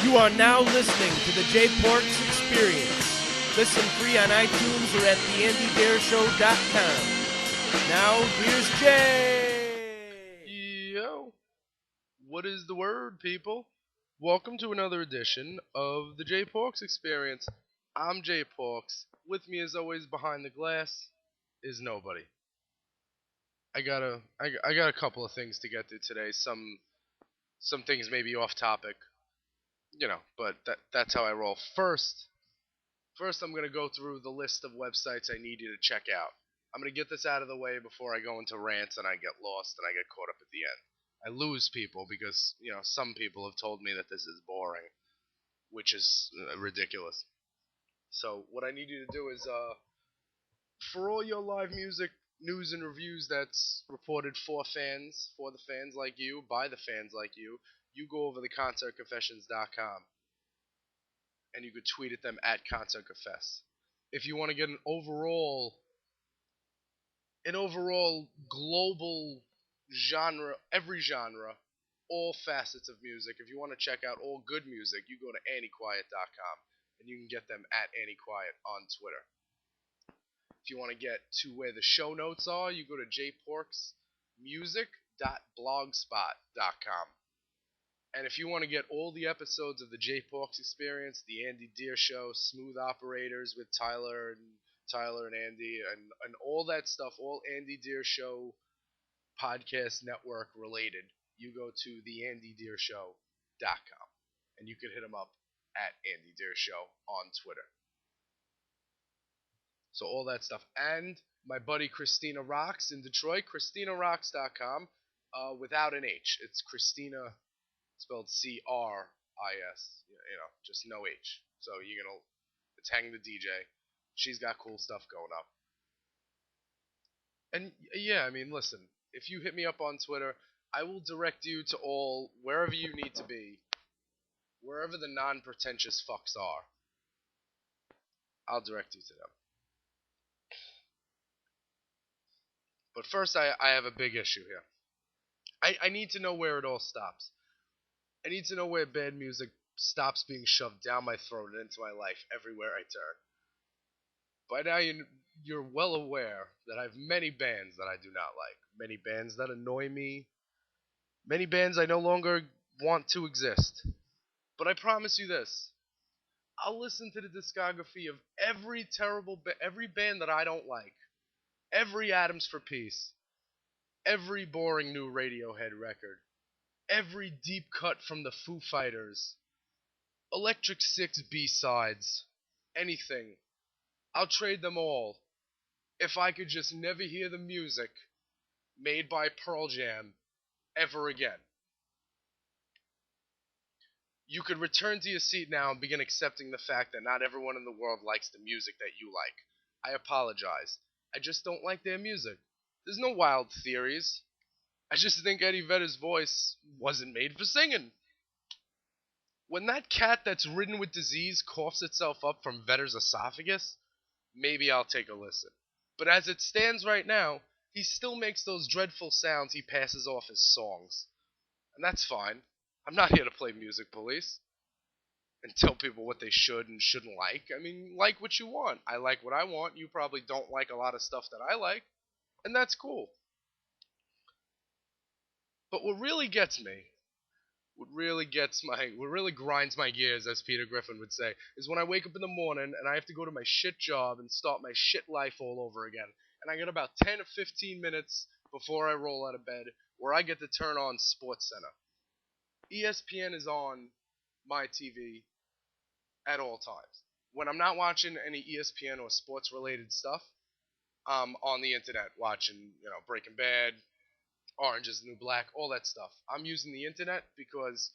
You are now listening to the Jay Porks Experience. Listen free on iTunes or at theandydareshow.com. Now, here's Jay. Yo, what is the word, people? Welcome to another edition of the Jay Porks Experience. I'm Jay Porks. With me, as always, behind the glass is nobody. I got a couple of things to get to today. Some things may be off topic, but that's how I roll. First, I'm gonna go through the list of websites I need you to check out. I'm gonna get this out of the way before I go into rants and I get lost and I get caught up at the end. I lose people because, some people have told me that this is boring, which is ridiculous. So what I need you to do is, for all your live music news and reviews that's reported for the fans like you, by the fans like you go over to concertconfessions.com and you could tweet at them at concertconfess. If you want to get an overall global genre, every genre, all facets of music. If you want to check out all good music, you go to anniequiet.com and you can get them at anniequiet on Twitter. If you want to get to where the show notes are, you go to jporksmusic.blogspot.com. And if you want to get all the episodes of the Jay Porks Experience, the Andy Deer Show, Smooth Operators with Tyler and Andy, and all that stuff, all Andy Deer Show podcast network related, you go to theandydeershow.com and you can hit him up at Andy Deer Show on Twitter. So all that stuff. And my buddy Christina Rocks in Detroit, ChristinaRocks.com, without an H. It's Christina spelled C-R-I-S, just no H. So it's Hang the DJ. She's got cool stuff going up. And yeah, listen, if you hit me up on Twitter, I will direct you to wherever you need to be, wherever the non-pretentious fucks are. I'll direct you to them. But first, I have a big issue here. I need to know where it all stops. I need to know where bad music stops being shoved down my throat and into my life everywhere I turn. By now, you're well aware that I have many bands that I do not like. Many bands that annoy me. Many bands I no longer want to exist. But I promise you this. I'll listen to the discography of every band that I don't like. Every Atoms for Peace. Every boring new Radiohead record. Every deep cut from the Foo Fighters. Electric Six B-sides. Anything. I'll trade them all if I could just never hear the music made by Pearl Jam ever again. You could return to your seat now and begin accepting the fact that not everyone in the world likes the music that you like. I apologize. I just don't like their music. There's no wild theories. I just think Eddie Vedder's voice wasn't made for singing. When that cat that's ridden with disease coughs itself up from Vedder's esophagus, maybe I'll take a listen. But as it stands right now, he still makes those dreadful sounds he passes off as songs. And that's fine. I'm not here to play music police and tell people what they should and shouldn't like. Like what you want. I like what I want. You probably don't like a lot of stuff that I like. And that's cool. But what really gets me, what really grinds my gears, as Peter Griffin would say, is when I wake up in the morning and I have to go to my shit job and start my shit life all over again. And I get about 10 or 15 minutes before I roll out of bed where I get to turn on SportsCenter. ESPN is on my TV at all times. When I'm not watching any ESPN or sports related stuff, I'm on the internet watching, Breaking Bad, Orange is the New Black, all that stuff. I'm using the internet because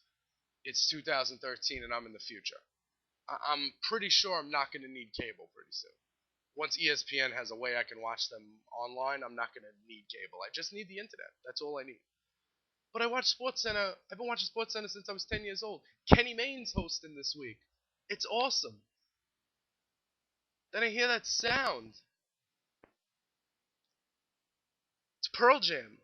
it's 2013 and I'm in the future. I'm pretty sure I'm not going to need cable pretty soon. Once ESPN has a way I can watch them online, I'm not going to need cable. I just need the internet. That's all I need. But I watch SportsCenter. I've been watching SportsCenter since I was 10 years old. Kenny Mayne's hosting this week. It's awesome. Then I hear that sound. It's Pearl Jam.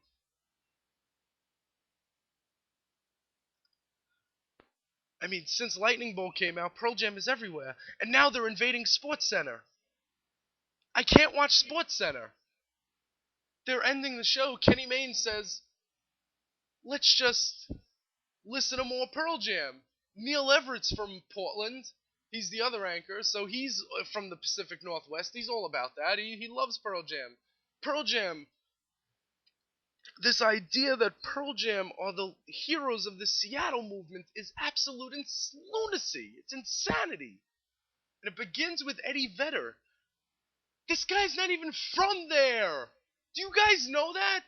I mean, since Lightning Bolt came out, Pearl Jam is everywhere, and now they're invading SportsCenter. I can't watch SportsCenter. They're ending the show. Kenny Mayne says, "Let's just listen to more Pearl Jam." Neil Everett's from Portland. He's the other anchor, so he's from the Pacific Northwest. He's all about that. He loves Pearl Jam. Pearl Jam, this idea that Pearl Jam are the heroes of the Seattle movement is absolute lunacy. It's insanity. And it begins with Eddie Vedder. This guy's not even from there. Do you guys know that?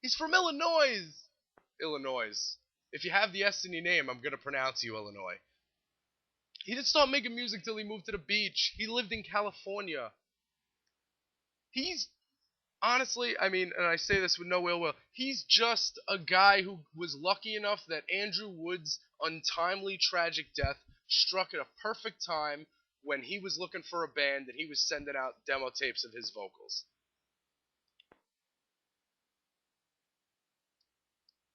He's from Illinois. Illinois. If you have the S in your name, I'm going to pronounce you Illinois. He didn't start making music till he moved to the beach. He lived in California. He's, honestly, I mean, and I say this with no ill will, he's just a guy who was lucky enough that Andrew Wood's untimely tragic death struck at a perfect time when he was looking for a band and he was sending out demo tapes of his vocals.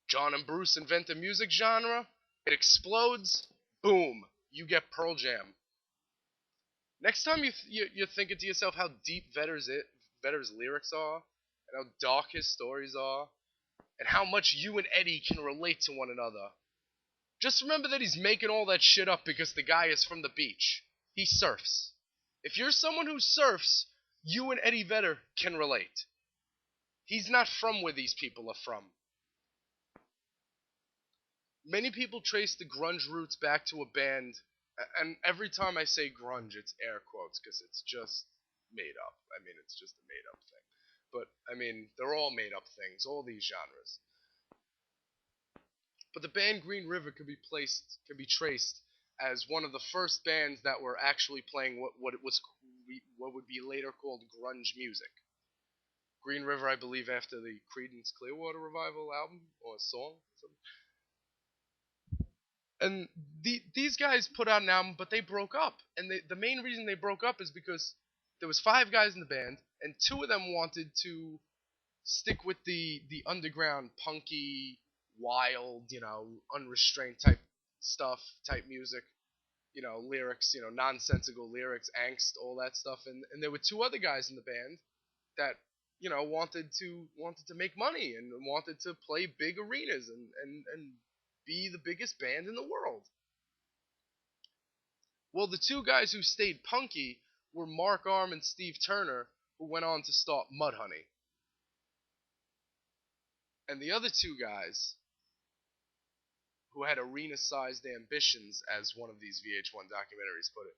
John and Bruce invent a music genre, it explodes, boom, you get Pearl Jam. Next time you're thinking to yourself how deep Vedder's lyrics are, and how dark his stories are, and how much you and Eddie can relate to one another, just remember that he's making all that shit up because the guy is from the beach. He surfs. If you're someone who surfs, you and Eddie Vedder can relate. He's not from where these people are from. Many people trace the grunge roots back to a band, and every time I say grunge, it's air quotes because it's just made up. I mean, it's just a made up thing. But, I mean, they're all made up things, all these genres. But the band Green River could be traced as one of the first bands that were actually playing what would be later called grunge music. Green River, I believe, after the Creedence Clearwater Revival album or song. And these guys put out an album, but they broke up. And the main reason they broke up is because there was 5 guys in the band, and 2 of them wanted to stick with the underground, punky, wild, unrestrained type stuff, type music, lyrics, nonsensical lyrics, angst, all that stuff. And there were 2 other guys in the band that, wanted to make money and wanted to play big arenas and be the biggest band in the world. Well, the 2 guys who stayed punky were Mark Arm and Steve Turner, who went on to start Mudhoney. And the other 2 guys, who had arena-sized ambitions, as one of these VH1 documentaries put it,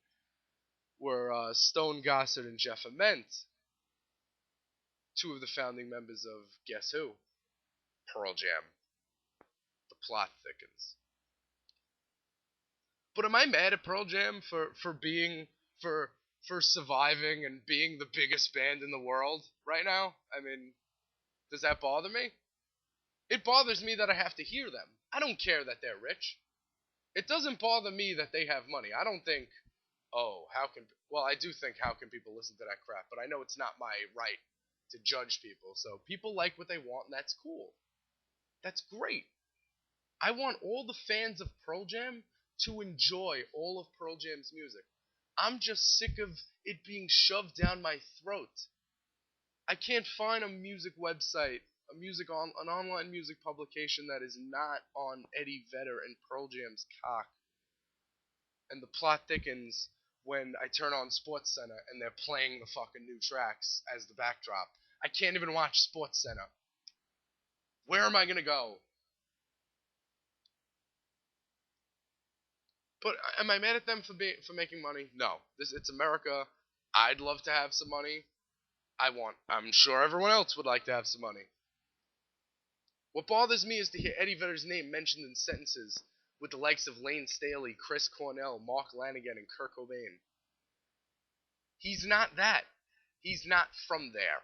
were Stone Gossard and Jeff Ament, 2 of the founding members of, guess who? Pearl Jam. The plot thickens. But am I mad at Pearl Jam for surviving and being the biggest band in the world right now? I mean, does that bother me? It bothers me that I have to hear them. I don't care that they're rich. It doesn't bother me that they have money. I don't think, I do think how can people listen to that crap, but I know it's not my right to judge people. So people like what they want, and that's cool. That's great. I want all the fans of Pearl Jam to enjoy all of Pearl Jam's music. I'm just sick of it being shoved down my throat. I can't find a music website, an online music publication that is not on Eddie Vedder and Pearl Jam's cock. And the plot thickens when I turn on SportsCenter and they're playing the fucking new tracks as the backdrop. I can't even watch SportsCenter. Where am I gonna go? But am I mad at them for making money? No. It's America. I'd love to have some money. I'm sure everyone else would like to have some money. What bothers me is to hear Eddie Vedder's name mentioned in sentences with the likes of Lane Staley, Chris Cornell, Mark Lanegan, and Kurt Cobain. He's not that. He's not from there.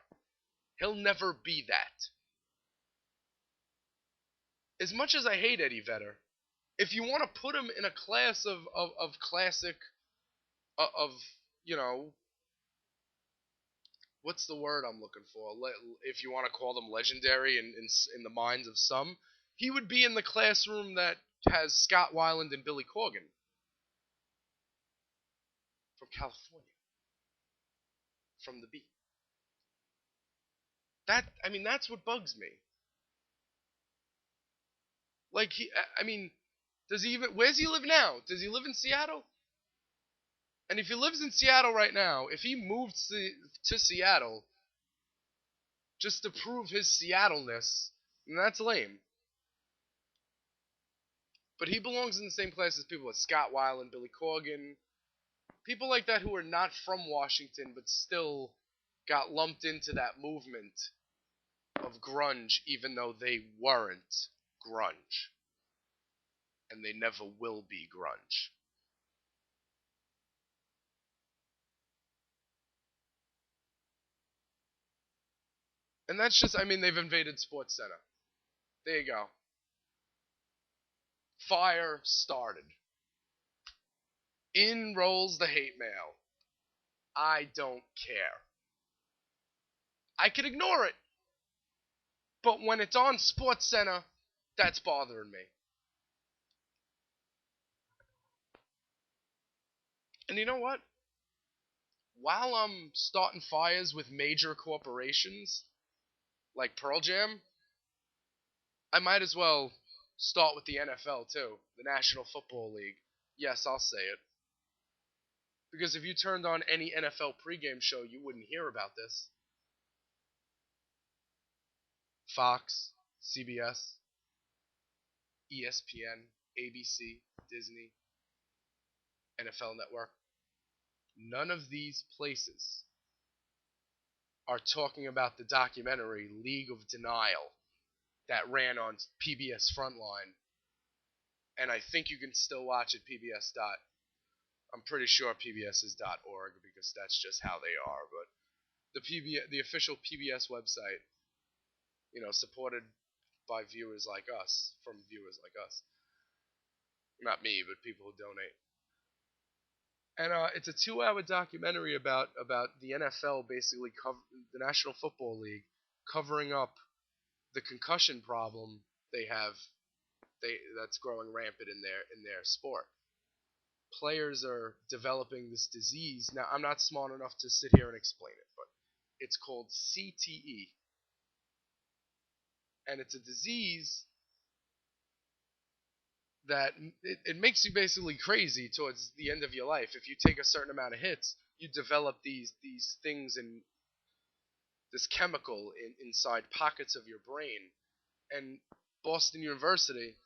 He'll never be that. As much as I hate Eddie Vedder, if you want to put him in a class of classic, what's the word I'm looking for? If you want to call them legendary in the minds of some, he would be in the classroom that has Scott Weiland and Billy Corgan from California, from the beat. That's what bugs me. Like does he even? Where's he live now? Does he live in Seattle? And if he lives in Seattle right now, if he moved to Seattle just to prove his Seattle-ness, then that's lame. But he belongs in the same class as people like Scott Weiland, Billy Corgan, people like that who are not from Washington but still got lumped into that movement of grunge, even though they weren't grunge. And they never will be grunge. And that's just, they've invaded Sports Center. There you go. Fire started. In rolls the hate mail. I don't care. I could ignore it. But when it's on Sports Center, that's bothering me. And you know what? While I'm starting fires with major corporations, like Pearl Jam, I might as well start with the NFL too, the National Football League. Yes, I'll say it. Because if you turned on any NFL pregame show, you wouldn't hear about this. Fox, CBS, ESPN, ABC, Disney, NFL Network. None of these places are talking about the documentary League of Denial that ran on PBS Frontline. And I think you can still watch it PBS. I'm pretty sure PBS is .org because that's just how they are. But the official PBS website, supported by viewers like us, from viewers like us. Not me, but people who donate. And it's a 2-hour documentary about the NFL, basically the National Football League, covering up the concussion problem they have, that's growing rampant in their sport. Players are developing this disease. Now, I'm not smart enough to sit here and explain it, but it's called CTE. And it's a disease that it makes you basically crazy towards the end of your life. If you take a certain amount of hits, you develop these things in this chemical inside pockets of your brain. And Boston University,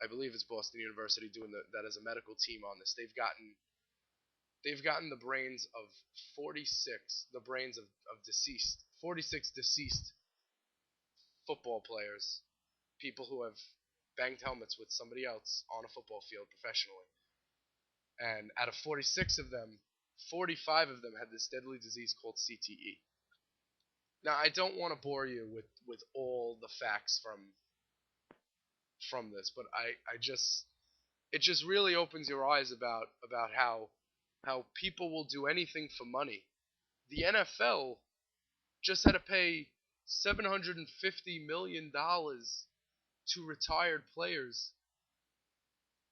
I believe it's Boston University doing that as a medical team on this. They've gotten the brains of 46 deceased football players, people who have banged helmets with somebody else on a football field professionally. And out of 46 of them, 45 of them had this deadly disease called CTE. Now, I don't want to bore you with all the facts from this, but it just really opens your eyes about how people will do anything for money. The NFL just had to pay $750 million to retired players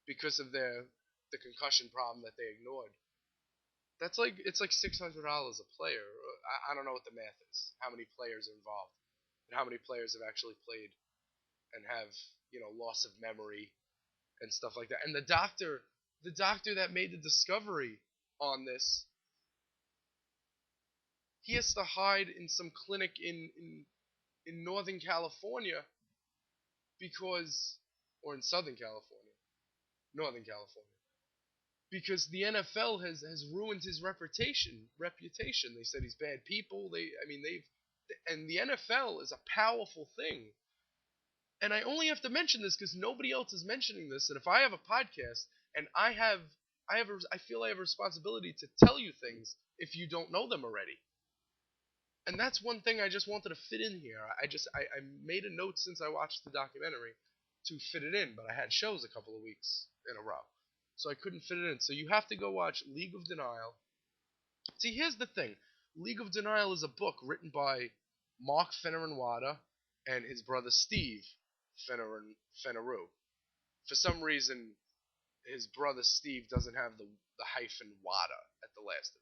because of the concussion problem that they ignored. It's like $600 a player. I don't know what the math is. How many players are involved, and how many players have actually played and have loss of memory and stuff like that. And the doctor that made the discovery on this, he has to hide in some clinic in Northern California or in Southern California, Northern California, because the NFL has ruined his reputation. They said he's bad people. And the NFL is a powerful thing. And I only have to mention this because nobody else is mentioning this. And if I have a podcast and I feel I have a responsibility to tell you things if you don't know them already. And that's one thing I just wanted to fit in here. I made a note since I watched the documentary to fit it in, but I had shows a couple of weeks in a row, so I couldn't fit it in. So you have to go watch League of Denial. See, here's the thing. League of Denial is a book written by Mark Finneran-Wada and his brother Steve Finneran-Finneru. For some reason, his brother Steve doesn't have the hyphen Wada at the last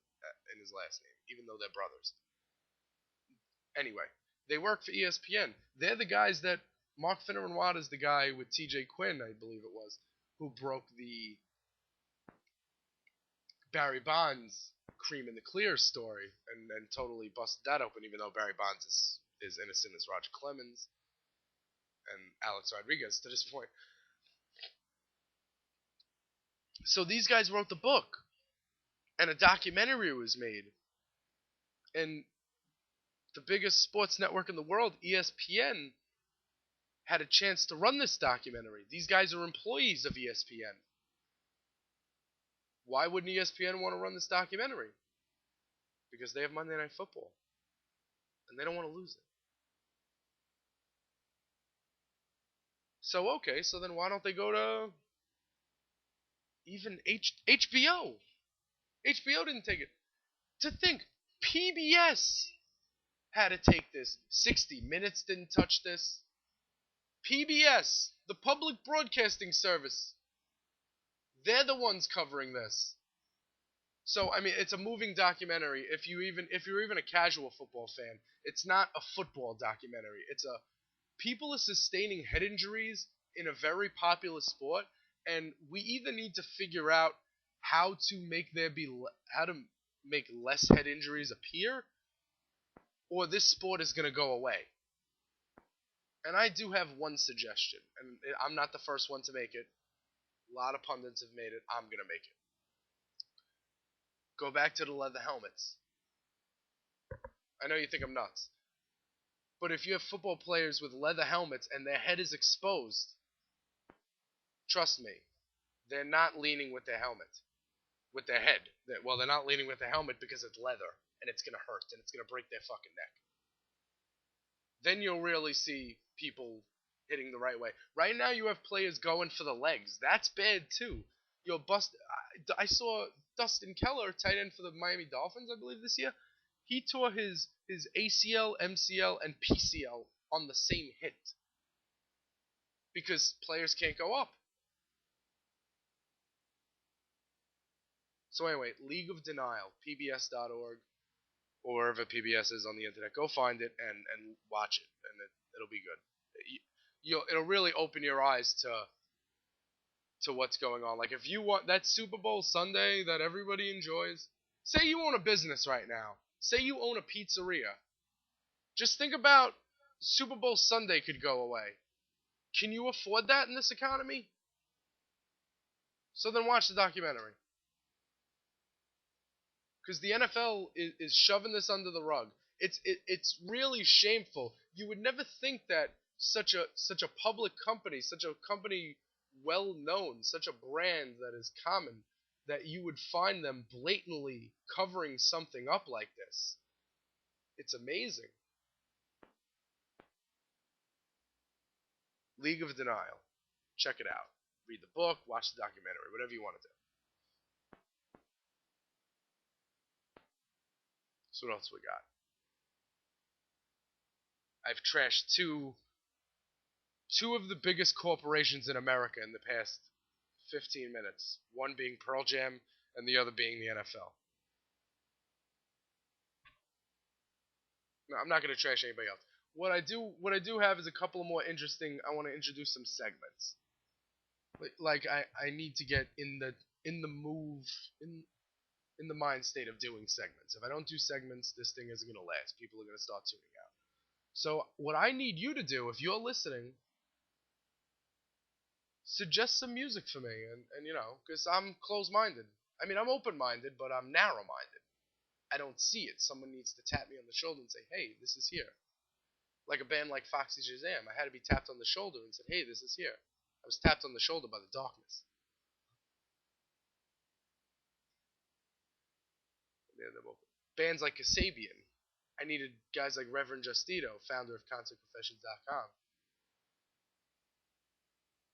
in his last name, even though they're brothers. Anyway, they work for ESPN. They're the guys that Mark Finneran is the guy with TJ Quinn, I believe it was, who broke the Barry Bonds cream in the clear story and totally busted that open, even though Barry Bonds is innocent as Roger Clemens and Alex Rodriguez to this point. So these guys wrote the book, and a documentary was made. And the biggest sports network in the world, ESPN, had a chance to run this documentary. These guys are employees of ESPN. Why wouldn't ESPN want to run this documentary? Because they have Monday Night Football, and they don't want to lose it. So, okay, so then why don't they go to even HBO? HBO didn't take it. To think, PBS had to take this. 60 Minutes didn't touch this. PBS, the public broadcasting service, they're the ones covering this. So I mean, it's a moving documentary. If you're even a casual football fan, it's not a football documentary. It's a people are sustaining head injuries in a very popular sport, and we either need to figure out how to make less head injuries appear, or this sport is going to go away. And I do have one suggestion, and I'm not the first one to make it. A lot of pundits have made it. I'm going to make it. Go back to the leather helmets. I know you think I'm nuts. But if you have football players with leather helmets and their head is exposed, trust me, they're not leaning with their helmet. With their head. Well, they're not leaning with their helmet because it's leather, and it's going to hurt, and it's going to break their fucking neck. Then you'll really see people hitting the right way. Right now, you have players going for the legs. That's bad too. I saw Dustin Keller, tight end for the Miami Dolphins, I believe this year. He tore his ACL, MCL, and PCL on the same hit because players can't go up. So anyway, League of Denial, pbs.org, or wherever PBS is on the internet. Go find it and watch it, and it'll be good. It'll really open your eyes to what's going on. Like if you want that Super Bowl Sunday that everybody enjoys, say you own a business right now. Say you own a pizzeria. Just think about Super Bowl Sunday could go away. Can you afford that in this economy? So then watch the documentary. Because the NFL is shoving this under the rug. It's really shameful. You would never think that such a public company, such a company well known, such a brand that is common, that you would find them blatantly covering something up like this. It's amazing. League of Denial. Check it out. Read the book, watch the documentary, whatever you want to do. So what else we got? I've trashed two of the biggest corporations in America in the past 15 minutes. One being Pearl Jam and the other being the NFL. No, I'm not going to trash anybody else. What I do have is a couple of more interesting. I want to introduce some segments. Like I need to get in the mind state of doing segments. If I don't do segments, this thing isn't going to last. People are going to start tuning out. So what I need you to do, if you're listening, suggest some music for me, and because I'm closed-minded. I mean, I'm open-minded, but I'm narrow-minded. I don't see it. Someone needs to tap me on the shoulder and say, hey, this is here. Like a band like Foxy Shazam, I had to be tapped on the shoulder and said, hey, this is here. I was tapped on the shoulder by the darkness. Bands like Kasabian. I needed guys like Reverend Justino, founder of ConcertConfessions.com.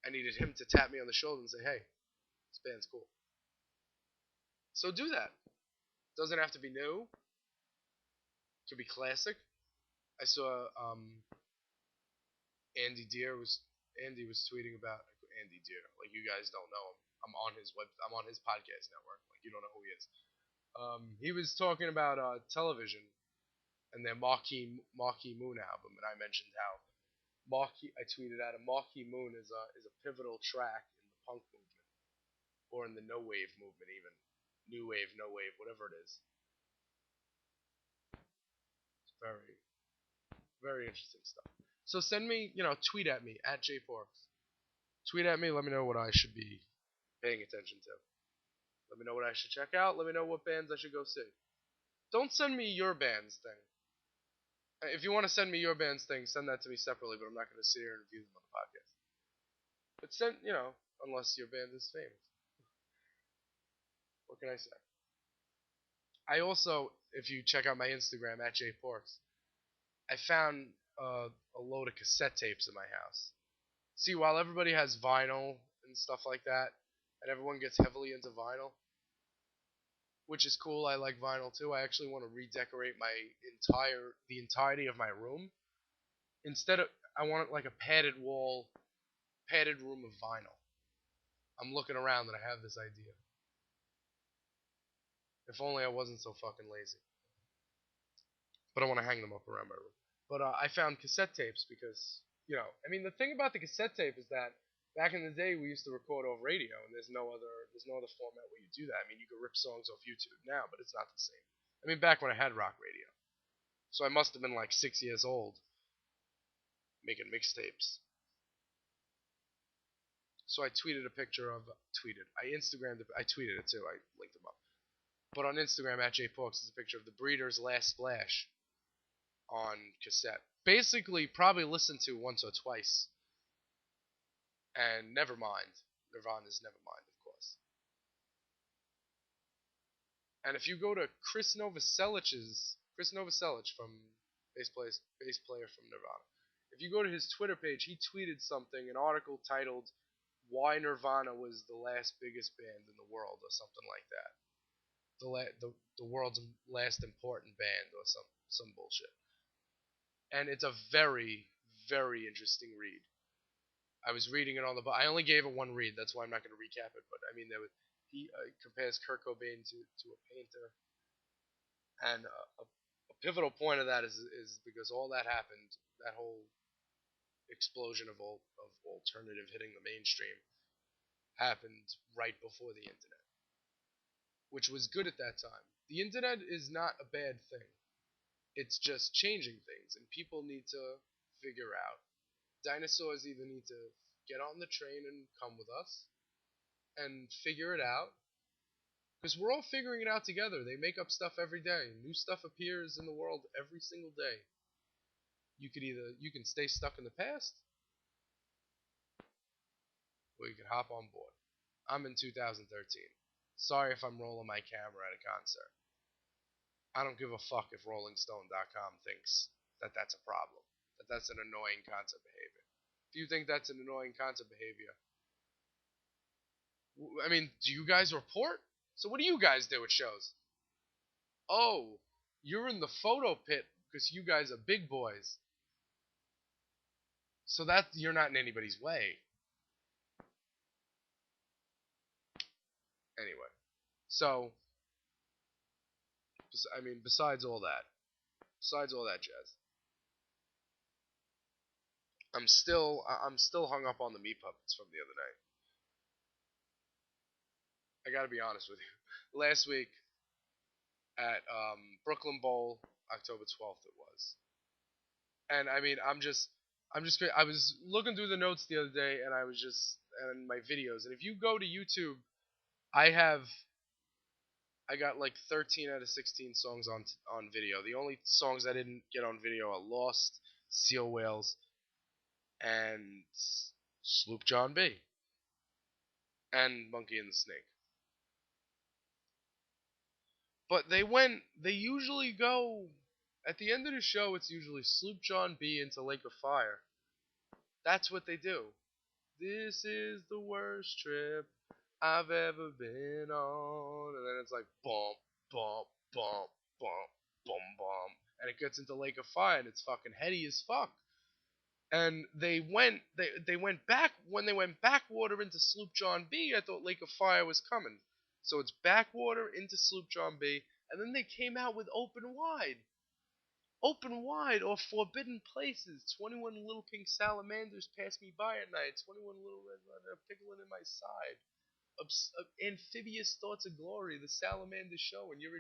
I needed him to tap me on the shoulder and say, hey, this band's cool. So do that. Doesn't have to be new. It could be classic. I saw Andy was tweeting about Andy Deer. Like, you guys don't know him. I'm on his podcast network. Like, you don't know who he is. He was talking about television and their Marquee Moon album, and I mentioned how I tweeted out a Marquee Moon is a pivotal track in the punk movement, or in the no wave movement, even new wave, no wave, whatever it is. It's very, very interesting stuff. So send me, tweet at me at JPorks. Tweet at me. Let me know what I should be paying attention to. Let me know what I should check out. Let me know what bands I should go see. Don't send me your band's thing. If you want to send me your band's thing, send that to me separately, but I'm not going to sit here and review them on the podcast. But send, unless your band is famous. What can I say? I also, if you check out my Instagram at JPorks, I found a load of cassette tapes in my house. See, while everybody has vinyl and stuff like that, and everyone gets heavily into vinyl, which is cool. I like vinyl too. I actually want to redecorate the entirety of my room. Instead of, I want like a padded room of vinyl. I'm looking around and I have this idea. If only I wasn't so fucking lazy. But I want to hang them up around my room. But I found cassette tapes because, the thing about the cassette tape is that back in the day we used to record over radio, and there's no other format where you do that. You can rip songs off YouTube now, but it's not the same. Back when I had rock radio. So I must have been like 6 years old making mixtapes. So I tweeted a picture of I Instagrammed it. I tweeted it too. I linked them up. But on Instagram at JPorks is a picture of the Breeders' Last Splash on cassette. Basically, probably listened to once or twice. And Nevermind. Nirvana's Nevermind, of course. And if you go to Chris Novoselic from bass player from Nirvana. If you go to his Twitter page, he tweeted an article titled "Why Nirvana Was the Last Biggest Band in the World" or something like that. The world's last important band or some bullshit. And it's a very, very interesting read. I was reading it on the I only gave it one read. That's why I'm not going to recap it. But he compares Kurt Cobain to a painter, and a pivotal point of that is because all that happened, that whole explosion of alternative hitting the mainstream happened right before the internet, which was good at that time. The internet is not a bad thing. It's just changing things, and people need to figure out. Dinosaurs either need to get on the train and come with us and figure it out, because we're all figuring it out together. They make up stuff every day. New stuff appears in the world every single day. You can stay stuck in the past, or you can hop on board. I'm in 2013. Sorry if I'm rolling my camera at a concert. I don't give a fuck if RollingStone.com thinks that that's a problem, that that's an annoying concert behavior. If you think that's an annoying concert behavior, do you guys report? So what do you guys do at shows? Oh, you're in the photo pit because you guys are big boys. So that you're not in anybody's way. Anyway, so besides all that jazz, I'm still hung up on the Meat Puppets from the other night. I gotta be honest with you. Last week at Brooklyn Bowl, October 12th it was, and I was looking through the notes the other day, and my videos, and if you go to YouTube, I got like 13 out of 16 songs on video. The only songs I didn't get on video are Lost, Seal Whales, and Sloop John B. and Monkey and the Snake. But they usually go, at the end of the show, it's usually Sloop John B into Lake of Fire. That's what they do. This is the worst trip I've ever been on. And then it's like bump, bump, bump, bump, bum, bum. And it gets into Lake of Fire, and it's fucking heady as fuck. And they went back when they went backwater into Sloop John B. I thought Lake of Fire was coming, so it's backwater into Sloop John B. And then they came out with Open Wide or Forbidden Places. 21 little pink salamanders pass me by at night. 21 little red are pickling in my side. Amphibious thoughts of glory. The salamander show, and your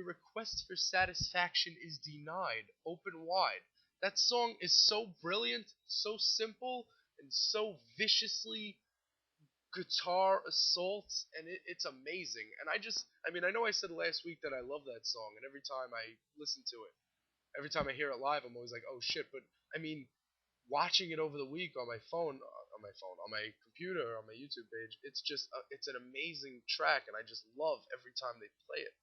request for satisfaction is denied. Open Wide. That song is so brilliant, so simple, and so viciously guitar assaults, and it's amazing. And I know I said last week that I love that song, and every time I listen to it, every time I hear it live, I'm always like, oh shit. But I mean, watching it over the week on my phone, on my computer, on my YouTube page, it's an amazing track, and I just love every time they play it.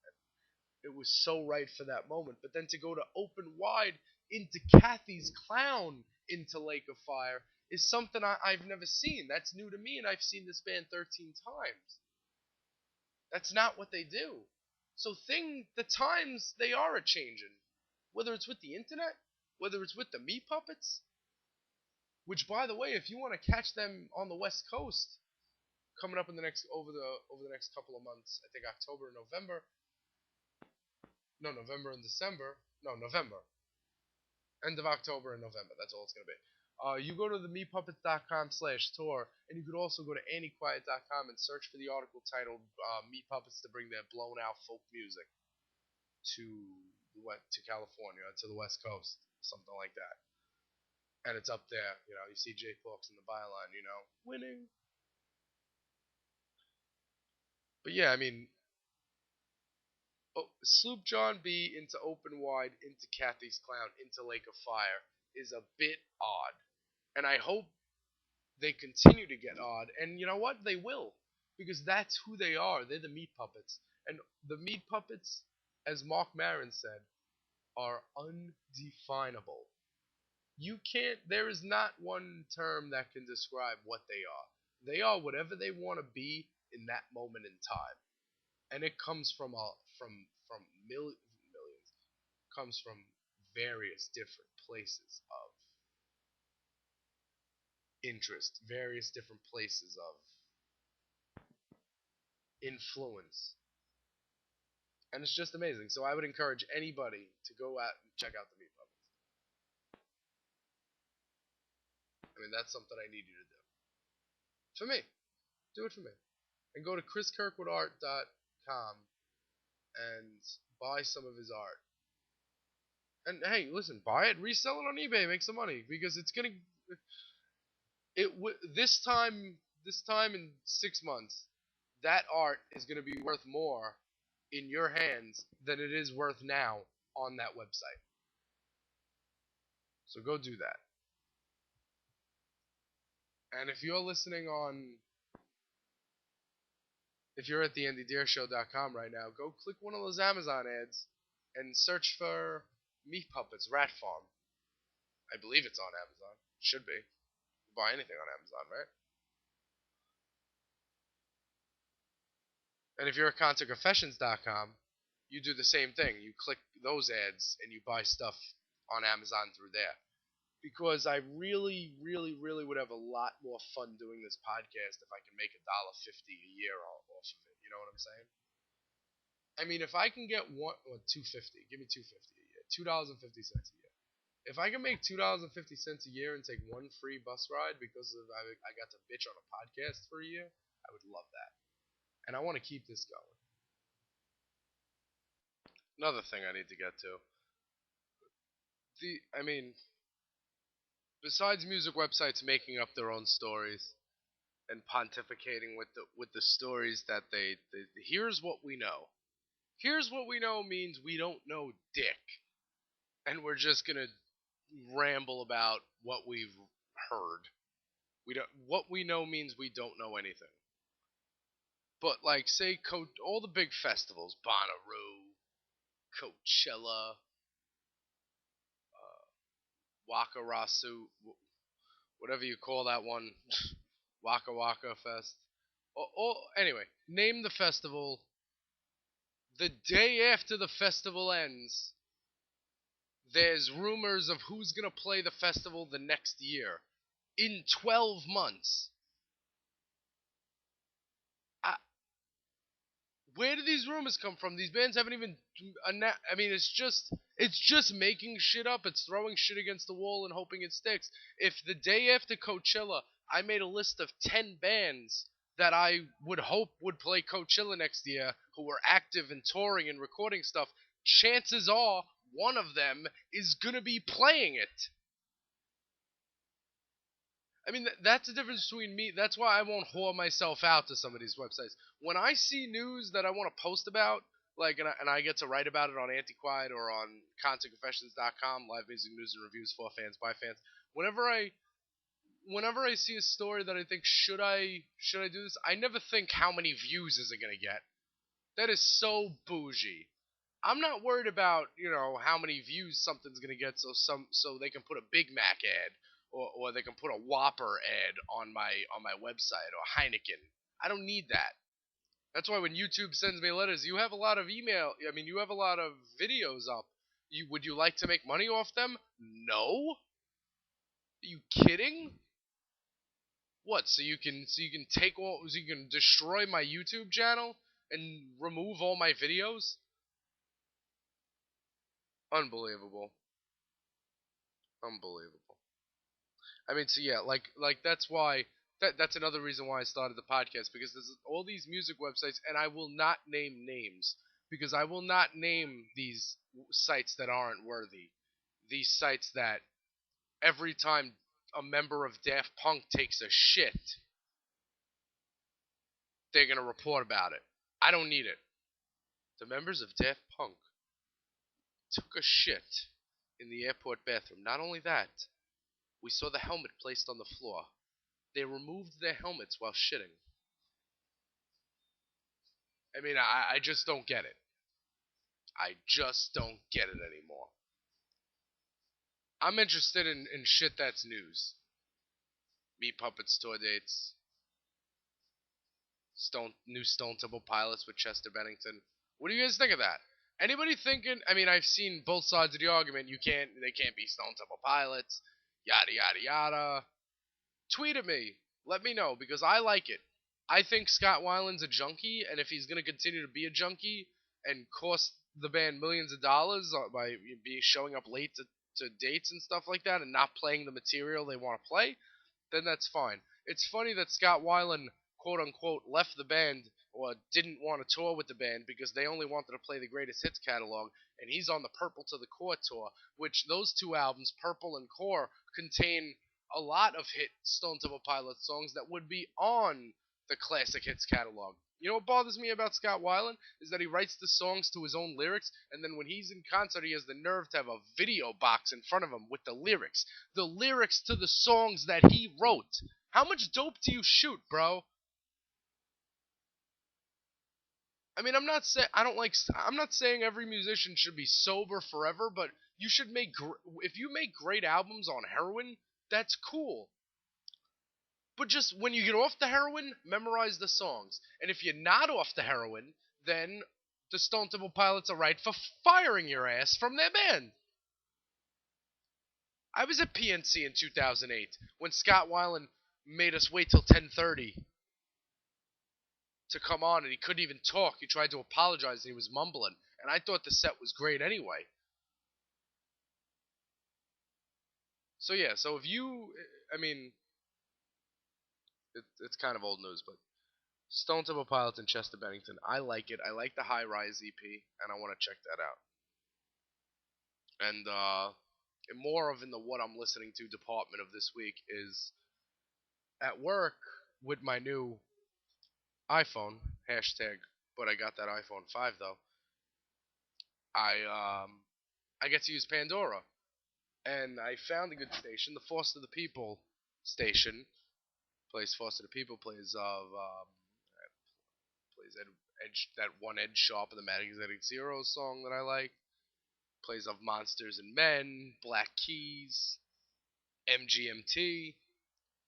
It was so right for that moment. But then to go to Open Wide into Kathy's Clown into Lake of Fire is something I've never seen. That's new to me, and I've seen this band 13 times. That's not what they do. So the times they are a changing. Whether it's with the internet, whether it's with the Meat Puppets, which by the way, if you want to catch them on the West Coast, coming up in the next over the next couple of months, I think October and November. No, November and December. No, November. End of October and November. That's all it's going to be. You go to the meatpuppets.com/tour, and you could also go to anniequiet.com and search for the article titled Meat Puppets to bring their blown out folk music to California, to the West Coast, something like that. And it's up there. You see Jay Forks in the byline, winning. But yeah, I mean, Sloop John B. into Open Wide, into Kathy's Clown, into Lake of Fire is a bit odd. And I hope they continue to get odd. And you know what? They will. Because that's who they are. They're the Meat Puppets. And the Meat Puppets, as Mark Maron said, are undefinable. There is not one term that can describe what they are. They are whatever they want to be in that moment in time. And it comes from millions, comes from various different places of interest, various different places of influence. And it's just amazing. So I would encourage anybody to go out and check out the Meat Puppets. I mean, that's something I need you to do. For me. Do it for me. And go to chriskirkwoodart.com and buy some of his art. And hey, listen, buy it, resell it on eBay, make some money, because it's gonna. This time in 6 months, that art is gonna be worth more in your hands than it is worth now on that website. So go do that. And if you're at the AndyDeerShow.com right now, go click one of those Amazon ads and search for Meat Puppets Rat Farm. I believe it's on Amazon. It should be. You buy anything on Amazon, right? And if you're at ContoConfessions.com, you do the same thing. You click those ads and you buy stuff on Amazon through there. Because I really, really, really would have a lot more fun doing this podcast if I can make $1.50 a year off of it. You know what I'm saying? I mean, if I can get $2.50, give me $2.50 a year, $2.50 a year. If I can make $2.50 a year and take one free bus ride because I got to bitch on a podcast for a year, I would love that. And I want to keep this going. Another thing I need to get to. Besides music websites making up their own stories and pontificating with the stories that they here's what we know. Here's what we know means we don't know dick. And we're just going to ramble about what we've heard. What we know means we don't know anything. But like say all the big festivals, Bonnaroo, Coachella, Waka Rasu, whatever you call that one, Waka Waka Fest. Anyway, name the festival. The day after the festival ends, there's rumors of who's going to play the festival the next year. In 12 months. I, where do these rumors come from? These bands haven't even. I mean, it's just making shit up. It's throwing shit against the wall and hoping it sticks. If the day after Coachella, I made a list of 10 bands that I would hope would play Coachella next year, who were active and touring and recording stuff, chances are one of them is gonna be playing it. I mean, that's the difference between me. That's why I won't whore myself out to some of these websites. When I see news that I want to post about, like, and I get to write about it on Antiquiet or on ContentConfessions.com, live music news and reviews for fans by fans. Whenever I whenever I see a story that I think should I do this, I never think how many views is it gonna get. That is so bougie. I'm not worried about how many views something's gonna get, so they can put a Big Mac ad or they can put a Whopper ad on my website or Heineken. I don't need that. That's why when YouTube sends me letters, you have a lot of email. I mean, you have a lot of videos up. Would you like to make money off them? No. Are you kidding? What? So you can so you can destroy my YouTube channel and remove all my videos? Unbelievable. Unbelievable. I mean, so yeah, like that's why that's another reason why I started the podcast, because there's all these music websites, and I will not name names because I will not name these sites that aren't worthy. These sites that every time a member of Daft Punk takes a shit, they're gonna report about it. I don't need it. The members of Daft Punk took a shit in the airport bathroom. Not only that, we saw the helmet placed on the floor. They removed their helmets while shitting. I mean, I just don't get it. I just don't get it anymore. I'm interested in shit that's news. Meat Puppets tour dates. New Stone Temple Pilots with Chester Bennington. What do you guys think of that? Anybody thinking? I mean, I've seen both sides of the argument. They can't be Stone Temple Pilots. Yada yada yada. Tweet at me. Let me know, because I like it. I think Scott Weiland's a junkie, and if he's going to continue to be a junkie and cost the band millions of dollars by showing up late to dates and stuff like that and not playing the material they want to play, then that's fine. It's funny that Scott Weiland, quote unquote, left the band or didn't want to tour with the band because they only wanted to play the greatest hits catalog, and he's on the Purple to the Core tour, which those two albums, Purple and Core, contain a lot of hit Stone Temple Pilots songs that would be on the classic hits catalog. You know what bothers me about Scott Weiland is that he writes the songs to his own lyrics, and then when he's in concert, he has the nerve to have a video box in front of him with the lyrics to the songs that he wrote. How much dope do you shoot, bro? I mean, I'm not saying every musician should be sober forever, but you should if you make great albums on heroin, that's cool. But just when you get off the heroin, memorize the songs. And if you're not off the heroin, then the Stone Temple Pilots are right for firing your ass from their band. I was at PNC in 2008 when Scott Weiland made us wait till 10:30 to come on, and he couldn't even talk. He tried to apologize, and he was mumbling. And I thought the set was great anyway. So yeah, so if you, I mean, it's kind of old news, but Stone Temple Pilots and Chester Bennington, I like it. I like the High Rise EP, and I want to check that out. And more of in the what I'm listening to department of this week is at work with my new iPhone hashtag. But I got that iPhone 5 though. I get to use Pandora, and I found a good station, the Foster the People station. Plays Foster the People, plays that one Ed Sharp and the Magnetic Zeros song that I like. Plays of Monsters and Men, Black Keys, MGMT.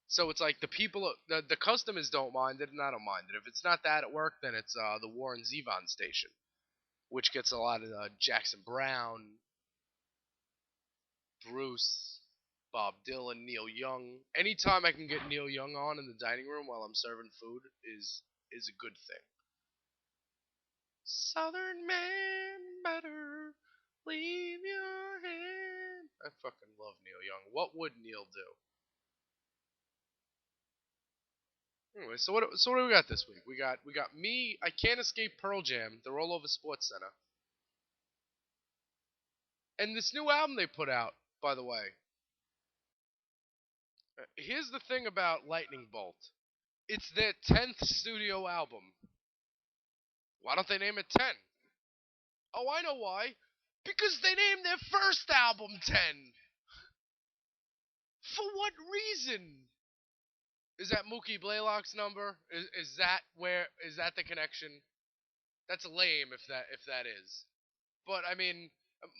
So it's like the customers don't mind it, and I don't mind it. If it's not that at work, then it's the Warren Zevon station, which gets a lot of Jackson Browne, Bruce, Bob Dylan, Neil Young. Anytime I can get Neil Young on in the dining room while I'm serving food is a good thing. Southern man, better leave your hand. I fucking love Neil Young. What would Neil do? Anyway, so what do we got this week? We got me. I Can't Escape Pearl Jam. They're all over Sports Center. And this new album they put out, by the way. Here's the thing about Lightning Bolt. It's their 10th studio album. Why don't they name it 10? Oh, I know why. Because they named their first album 10. For what reason? Is that Mookie Blaylock's number? Is that the connection? That's lame if that is. But I mean,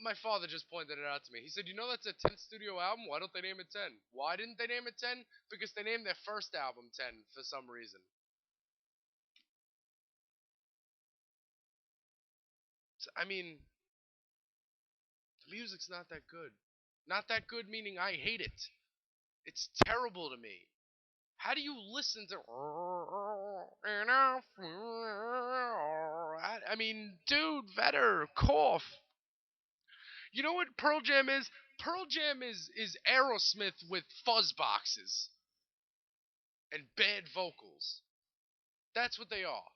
my father just pointed it out to me. He said, "You know that's a 10th studio album. Why don't they name it 10?" Why didn't they name it 10? Because they named their first album 10 for some reason. So, I mean, the music's not that good. Not that good meaning I hate it. It's terrible to me. How do you listen to... I mean, dude, Vedder, cough. You know what Pearl Jam is? Pearl Jam is Aerosmith with fuzz boxes. And bad vocals. That's what they are.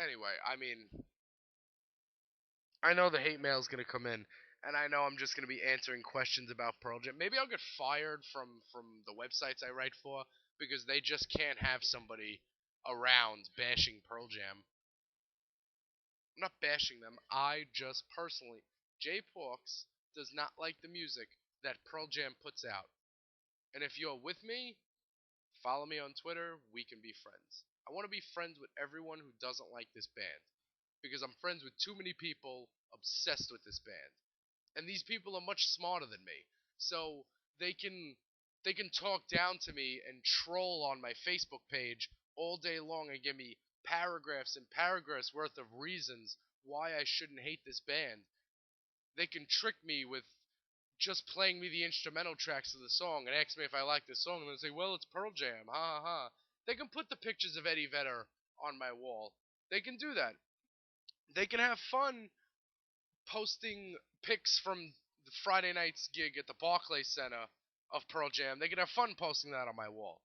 Anyway, I mean... I know the hate mail is going to come in, and I know I'm just going to be answering questions about Pearl Jam. Maybe I'll get fired from the websites I write for, because they just can't have somebody around bashing Pearl Jam. I'm not bashing them. I just personally... Jay Porks does not like the music that Pearl Jam puts out. And if you're with me, follow me on Twitter. We can be friends. I want to be friends with everyone who doesn't like this band. Because I'm friends with too many people obsessed with this band. And these people are much smarter than me. So they can talk down to me and troll on my Facebook page all day long and give me paragraphs and paragraphs worth of reasons why I shouldn't hate this band. They can trick me with just playing me the instrumental tracks of the song and ask me if I like this song and then say, well, it's Pearl Jam, ha ha ha. They can put the pictures of Eddie Vedder on my wall. They can do that. They can have fun posting pics from the Friday night's gig at the Barclays Center of Pearl Jam. They can have fun posting that on my wall.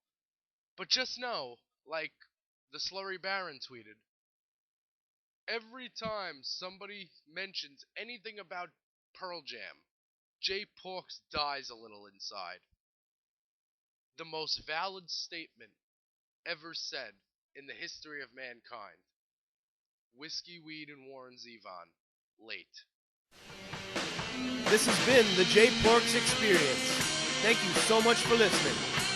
But just know, like the Slurry Baron tweeted, every time somebody mentions anything about Pearl Jam, Jay Porks dies a little inside. The most valid statement ever said in the history of mankind. Whiskey, Weed, and Warren Zevon. Late. This has been the Jay Porks Experience. Thank you so much for listening.